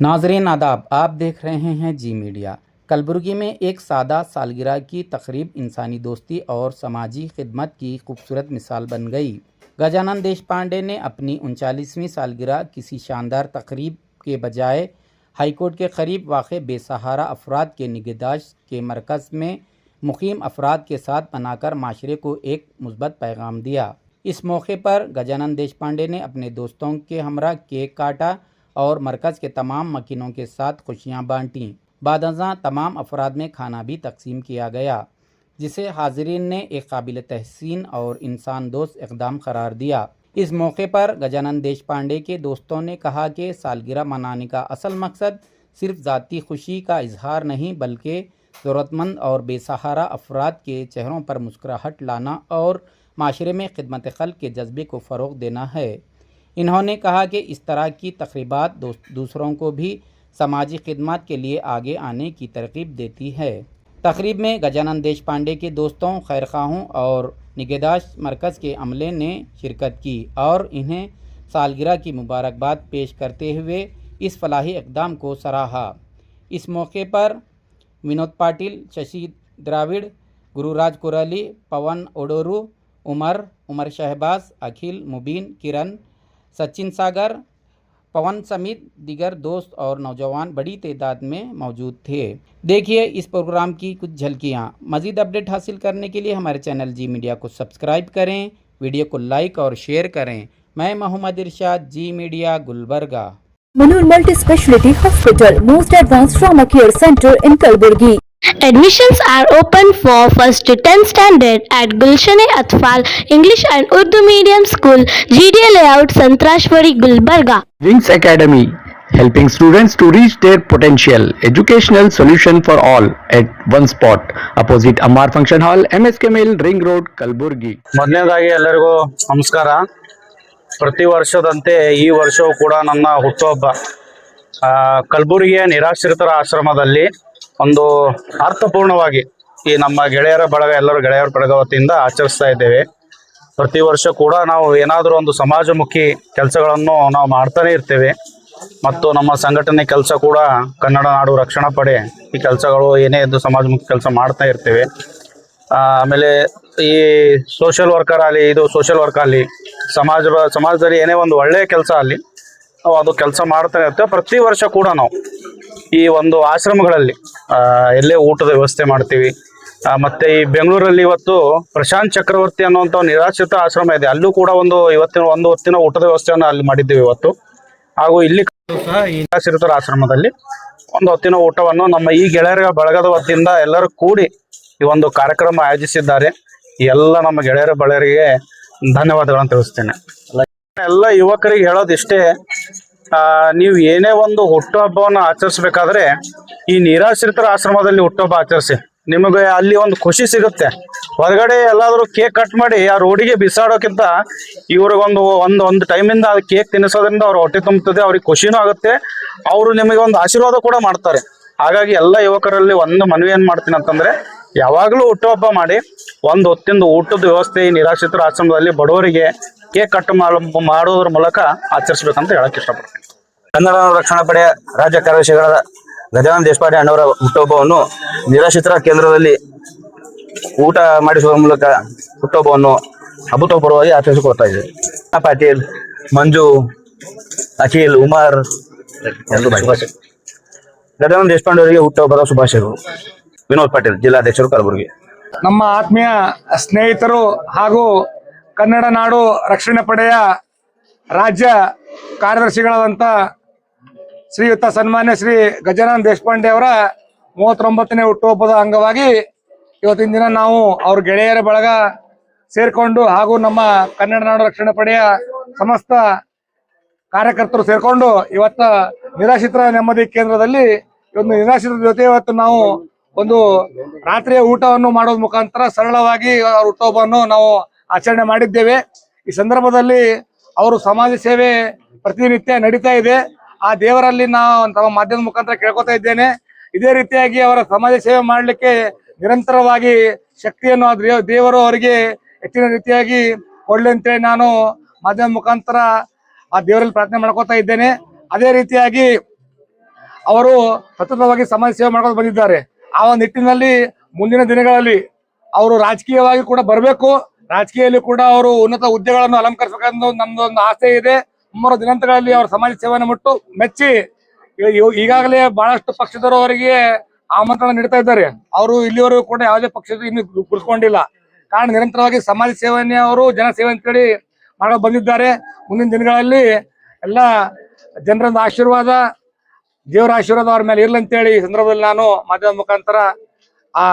नाजरीन आदाब, आप देख रहे हैं जी मीडिया। कलबुर्गी में एक सादा सालगिरह की तकरीब इंसानी दोस्ती और समाजी खिदमत की खूबसूरत मिसाल बन गई। गजानन देशपांडे ने अपनी 39वीं सालगिरह किसी शानदार तकरीब के बजाय हाईकोर्ट के करीब वाक़ बेसहारा अफराद के निगहदाश्त के मरकज़ में मुकीम अफराद के साथ बनाकर माशरे को एक मुस्बत पैगाम दिया। इस मौके पर गजानन देशपांडे ने अपने दोस्तों के हमरा केक काटा और मरकज़ के तमाम मकीनों के साथ खुशियाँ बांटीं। बादअज़ां तमाम अफराद में खाना भी तकसीम किया गया, जिसे हाज़रीन ने एक काबिल तहसीन और इंसान दोस्त इक़दाम करार दिया। इस मौके पर गजानन देशपांडे के दोस्तों ने कहा कि सालगिरह मनाने का असल मकसद सिर्फ ज़ाती खुशी का इजहार नहीं, बल्कि ज़रूरतमंद और बेसहारा अफराद के चेहरों पर मुस्कुराहट लाना और माशरे में खिदमत खल्क़ के जज्बे को फ़रोग़ देना है। इन्होंने कहा कि इस तरह की तक़रीबात दूसरों को भी समाजी खिदमत के लिए आगे आने की तरग़ीब देती है। तक़रीब में गजानन देशपांडे के दोस्तों, खैरखाहों और निगहदाश्त मरकज़ के अमले ने शिरकत की और इन्हें सालगिरह की मुबारकबाद पेश करते हुए इस फलाही इक़दाम को सराहा। इस मौके पर विनोद पाटिल, शशि द्राविड़, गुरुराज कुराली, पवन ओडोरू, उमर शहबाज, अखिल, मुबीन, किरण, सचिन सागर, पवन समेत दीगर दोस्त और नौजवान बड़ी तादाद में मौजूद थे। देखिए इस प्रोग्राम की कुछ झलकियाँ। मज़ीद अपडेट हासिल करने के लिए हमारे चैनल जी मीडिया को सब्सक्राइब करें, वीडियो को लाइक और शेयर करें। मैं Mohammed Irshad, Zee media, Gulbarga. Manur Multi-Speciality Hospital, most advanced trauma care center in Kalburgi. Admissions are open for 1st to 10th standard at Gulshan-e-Atfal English and Urdu Medium School, GDA Layout, Santrashwari, Gulbarga. Wings Academy, helping students to reach their potential. Educational solution for all at one spot. Opposite Ammar Function Hall, MSK Mill, Ring Road, Kalburgi. ಮೊದಲನೇದಾಗಿ ಎಲ್ಲರಿಗೂ ನಮಸ್ಕಾರ. ಪ್ರತಿ ವರ್ಷದಂತೆ ಈ ವರ್ಷವೂ ಕೂಡ ನನ್ನ ಹುಟ್ಟುಹಬ್ಬ ಕಲಬುರಗಿಯ ನಿರಾಶ್ರಿತರ ಆಶ್ರಮದಲ್ಲಿ ಒಂದು ಅರ್ಥಪೂರ್ಣವಾಗಿ ಈ ನಮ್ಮ ಗೆಳೆಯರ ಬಳಗ ಎಲ್ಲರೂ ಗೆಳೆಯರ ಬಳಗ ವತಿಯಿಂದ ಆಚರಿಸ್ತಾ ಇದ್ದೇವೆ. ಪ್ರತಿ ವರ್ಷ ಕೂಡ ನಾವು ಏನಾದರೂ ಒಂದು ಸಮಾಜಮುಖಿ ಕೆಲಸಗಳನ್ನು ನಾವು ಮಾಡ್ತಾನೆ ಇರ್ತೇವೆ ಮತ್ತು ನಮ್ಮ ಸಂಘಟನೆ ಕೆಲಸ ಕೂಡ ಕನ್ನಡ ನಾಡು ರಕ್ಷಣಾ ಪಡೆ ಈ ಕೆಲಸಗಳು ಏನೇ ಇದ್ದು ಸಮಾಜಮುಖಿ ಕೆಲಸ ಮಾಡ್ತಾ ಇರ್ತೇವೆ. ಆಮೇಲೆ ಈ ಸೋಷಿಯಲ್ ವರ್ಕರ್ ಆಗಲಿ, ಇದು ಸೋಷಿಯಲ್ ವರ್ಕ್ ಆಗಲಿ, ಸಮಾಜದಲ್ಲಿ ಏನೇ ಒಂದು ಒಳ್ಳೆಯ ಕೆಲಸ ಆಗಲಿ ನಾವು ಅದು ಕೆಲಸ ಮಾಡ್ತಾನೆ ಇರ್ತೇವೆ. ಪ್ರತಿ ವರ್ಷ ಕೂಡ ನಾವು ಈ ಒಂದು ಆಶ್ರಮಗಳಲ್ಲಿ ಎಲ್ಲೇ ಊಟದ ವ್ಯವಸ್ಥೆ ಮಾಡ್ತೀವಿ. ಮತ್ತು ಈ ಬೆಂಗಳೂರಲ್ಲಿ ಇವತ್ತು ಪ್ರಶಾಂತ್ ಚಕ್ರವರ್ತಿ ಅನ್ನುವಂಥ ನಿರಾಶ್ರಿತ ಆಶ್ರಮ ಇದೆ, ಅಲ್ಲೂ ಕೂಡ ಒಂದು ಹೊತ್ತಿನ ಊಟದ ವ್ಯವಸ್ಥೆಯನ್ನು ಅಲ್ಲಿ ಮಾಡಿದ್ದೀವಿ ಇವತ್ತು. ಹಾಗೂ ಇಲ್ಲಿ ಸಹ ಈ ನಿರಾಶ್ರಿತರ ಆಶ್ರಮದಲ್ಲಿ ಒಂದು ಹೊತ್ತಿನ ಊಟವನ್ನು ನಮ್ಮ ಈ ಗೆಳೆಯರ ಬಳಗದ ವತಿಯಿಂದ ಎಲ್ಲರೂ ಕೂಡಿ ಈ ಒಂದು ಕಾರ್ಯಕ್ರಮ ಆಯೋಜಿಸಿದ್ದಾರೆ. ಎಲ್ಲ ನಮ್ಮ ಗೆಳೆಯರ ಬಳಗರಿಗೆ ಧನ್ಯವಾದಗಳನ್ನು ತಿಳಿಸ್ತೇನೆ. ಎಲ್ಲ ಯುವಕರಿಗೆ ಹೇಳೋದಿಷ್ಟೇ, ನೀವು ಏನೇ ಒಂದು ಹುಟ್ಟುಹಬ್ಬವನ್ನು ಆಚರಿಸ್ಬೇಕಾದ್ರೆ ಈ ನಿರಾಶ್ರಿತರ ಆಶ್ರಮದಲ್ಲಿ ಹುಟ್ಟುಹಬ್ಬ ಆಚರಿಸಿ. ನಿಮಗೆ ಅಲ್ಲಿ ಒಂದು ಖುಷಿ ಸಿಗುತ್ತೆ. ಹೊರಗಡೆ ಎಲ್ಲಾದರೂ ಕೇಕ್ ಕಟ್ ಮಾಡಿ ಆ ರೋಡಿಗೆ ಬಿಸಾಡೋಕ್ಕಿಂತ ಇವ್ರಿಗೊಂದು ಟೈಮಿಂದ ಅದು ಕೇಕ್ ತಿನ್ನಿಸೋದ್ರಿಂದ ಅವ್ರ ಹೊಟ್ಟೆ ತುಂಬುತ್ತದೆ, ಅವ್ರಿಗೆ ಖುಷಿನೂ ಆಗುತ್ತೆ, ಅವರು ನಿಮಗೆ ಒಂದು ಆಶೀರ್ವಾದ ಕೂಡ ಮಾಡ್ತಾರೆ. ಹಾಗಾಗಿ ಎಲ್ಲ ಯುವಕರಲ್ಲಿ ಒಂದು ಮನವಿ ಏನು ಮಾಡ್ತೀನಿ ಅಂತಂದ್ರೆ, ಯಾವಾಗಲೂ ಹುಟ್ಟುಹಬ್ಬ ಮಾಡಿ ಒಂದು ಹೊತ್ತಿಂದ ಊಟದ ವ್ಯವಸ್ಥೆ ಈ ನಿರಾಶ್ರಿತರ ಆಶ್ರಮದಲ್ಲಿ ಬಡವರಿಗೆ ಕೇಕ್ ಕಟ್ ಮಾಡೋದ್ರ ಮೂಲಕ ಆಚರಿಸ್ಬೇಕಂತ ಹೇಳಕ್ ಇಷ್ಟಪಡ್ತೀನಿ. ಕನ್ನಡ ರಕ್ಷಣಾ ಪಡೆಯ ರಾಜ್ಯ ಕಾರ್ಯದರ್ಶಿಗಳಾದ ಗಜಾನನ ದೇಶಪಾಂಡೆ ಅಣ್ಣವರ ಹುಟ್ಟುಹಬ್ಬವನ್ನು ನಿರಾಶ್ರಿತರ ಕೇಂದ್ರದಲ್ಲಿ ಊಟ ಮಾಡಿಸುವ ಮೂಲಕ ಹುಟ್ಟುಹಬ್ಬವನ್ನು ಅಭೂತಪೂರ್ವವಾಗಿ ಆಚರಿಸಿಕೊಳ್ತಾ ಇದೆ. ಪಾಟೀಲ್, ಮಂಜು, ಅಖಿಲ್, ಉಮರ್, ಗಜಾನನ ದೇಶಪಾಂಡೆ ಅವರಿಗೆ ಹುಟ್ಟುಹಬ್ಬದ ಶುಭಾಶಯಗಳು. ವಿನೋದ್ ಪಾಟೀಲ್, ಜಿಲ್ಲಾಧ್ಯಕ್ಷರು, ಕಲಬುರಗಿ. ನಮ್ಮ ಆತ್ಮೀಯ ಸ್ನೇಹಿತರು ಹಾಗೂ ಕನ್ನಡ ನಾಡು ರಕ್ಷಣಾ ಪಡೆಯ ರಾಜ್ಯ ಕಾರ್ಯದರ್ಶಿಗಳಾದಂಥ ಶ್ರೀಯುತ ಸನ್ಮಾನ್ಯ ಶ್ರೀ ಗಜಾನನ ದೇಶಪಾಂಡೆ ಅವರ 39ನೇ ಹುಟ್ಟುಹಬ್ಬದ ಅಂಗವಾಗಿ ಇವತ್ತಿನ ದಿನ ನಾವು ಅವ್ರ ಗೆಳೆಯರ ಬಳಗ ಸೇರ್ಕೊಂಡು ಹಾಗೂ ನಮ್ಮ ಕನ್ನಡ ನಾಡು ರಕ್ಷಣಾ ಪಡೆಯ ಸಮಸ್ತ ಕಾರ್ಯಕರ್ತರು ಸೇರ್ಕೊಂಡು ಇವತ್ತ ನಿರಾಶ್ರಿತರ ನೆಮ್ಮದಿ ಕೇಂದ್ರದಲ್ಲಿ ಒಂದು ನಿರಾಶ್ರಿತರ ಜೊತೆ ಇವತ್ತು ನಾವು ಒಂದು ರಾತ್ರಿಯ ಊಟವನ್ನು ಮಾಡೋದ್ ಮುಖಾಂತರ ಸರಳವಾಗಿ ಅವ್ರ ಹುಟ್ಟುಹಬ್ಬವನ್ನು ನಾವು ಆಚರಣೆ ಮಾಡಿದ್ದೇವೆ. ಈ ಸಂದರ್ಭದಲ್ಲಿ ಅವರು ಸಮಾಜ ಸೇವೆ ಪ್ರತಿನಿತ್ಯ ನಡೀತಾ ಇದೆ. ಆ ದೇವರಲ್ಲಿ ನಾವು ತಮ್ಮ ಮಾಧ್ಯಮದ ಮುಖಾಂತರ ಕೇಳ್ಕೊತಾ ಇದ್ದೇನೆ, ಇದೇ ರೀತಿಯಾಗಿ ಅವರ ಸಮಾಜ ಸೇವೆ ಮಾಡಲಿಕ್ಕೆ ನಿರಂತರವಾಗಿ ಶಕ್ತಿಯನ್ನು ದೇವರು ಅವರಿಗೆ ಹೆಚ್ಚಿನ ರೀತಿಯಾಗಿ ಕೊಡ್ಲಿ ಅಂತೇಳಿ ನಾನು ಮಾಧ್ಯಮದ ಮುಖಾಂತರ ಆ ದೇವರಲ್ಲಿ ಪ್ರಾರ್ಥನೆ ಮಾಡ್ಕೋತಾ ಇದ್ದೇನೆ. ಅದೇ ರೀತಿಯಾಗಿ ಅವರು ಸತತವಾಗಿ ಸಮಾಜ ಸೇವೆ ಮಾಡ್ಕೊಂಡು ಬಂದಿದ್ದಾರೆ. ಆ ಒಂದು ನಿಟ್ಟಿನಲ್ಲಿ ಮುಂದಿನ ದಿನಗಳಲ್ಲಿ ಅವರು ರಾಜಕೀಯವಾಗಿ ಕೂಡ ಬರಬೇಕು. ರಾಜಕೀಯದಲ್ಲಿ ಕೂಡ ಅವರು ಉನ್ನತ ಹುದ್ದೆಗಳನ್ನು ಅಲಂಕರಿಸಬೇಕಂತ ನಮ್ದೊಂದು ಆಸೆ ಇದೆ. ಮುಂಬರುವ ದಿನಾಂತಗಳಲ್ಲಿ ಅವರ ಸಮಾಜ ಸೇವೆಯನ್ನು ಮೆಚ್ಚಿ ಈಗಾಗಲೇ ಬಹಳಷ್ಟು ಪಕ್ಷದವರು ಅವರಿಗೆ ಆಮಂತ್ರಣ ನೀಡ್ತಾ ಇದ್ದಾರೆ. ಅವರು ಇಲ್ಲಿವರೆಗೂ ಕೂಡ ಯಾವುದೇ ಪಕ್ಷದ ಇನ್ನು ಗುರುತಿಸಿಕೊಂಡಿಲ್ಲ. ಕಾರಣ ನಿರಂತರವಾಗಿ ಸಮಾಜ ಸೇವೆಯನ್ನೇ ಅವರು ಜನಸೇವೆ ಅಂತೇಳಿ ಮಾಡೋ ಬಂದಿದ್ದಾರೆ. ಮುಂದಿನ ದಿನಗಳಲ್ಲಿ ಎಲ್ಲ ಜನರ ಆಶೀರ್ವಾದ, ದೇವರ ಆಶೀರ್ವಾದ ಅವ್ರ ಮೇಲೆ ಇರ್ಲಿ ಅಂತೇಳಿ ಈ ಸಂದರ್ಭದಲ್ಲಿ ನಾನು ಮಾಧ್ಯಮದ ಮುಖಾಂತರ ಆ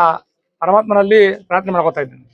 ಪರಮಾತ್ಮನಲ್ಲಿ ಪ್ರಾರ್ಥನೆ ಮಾಡ್ಕೊತಾ ಇದ್ದೀನಿ.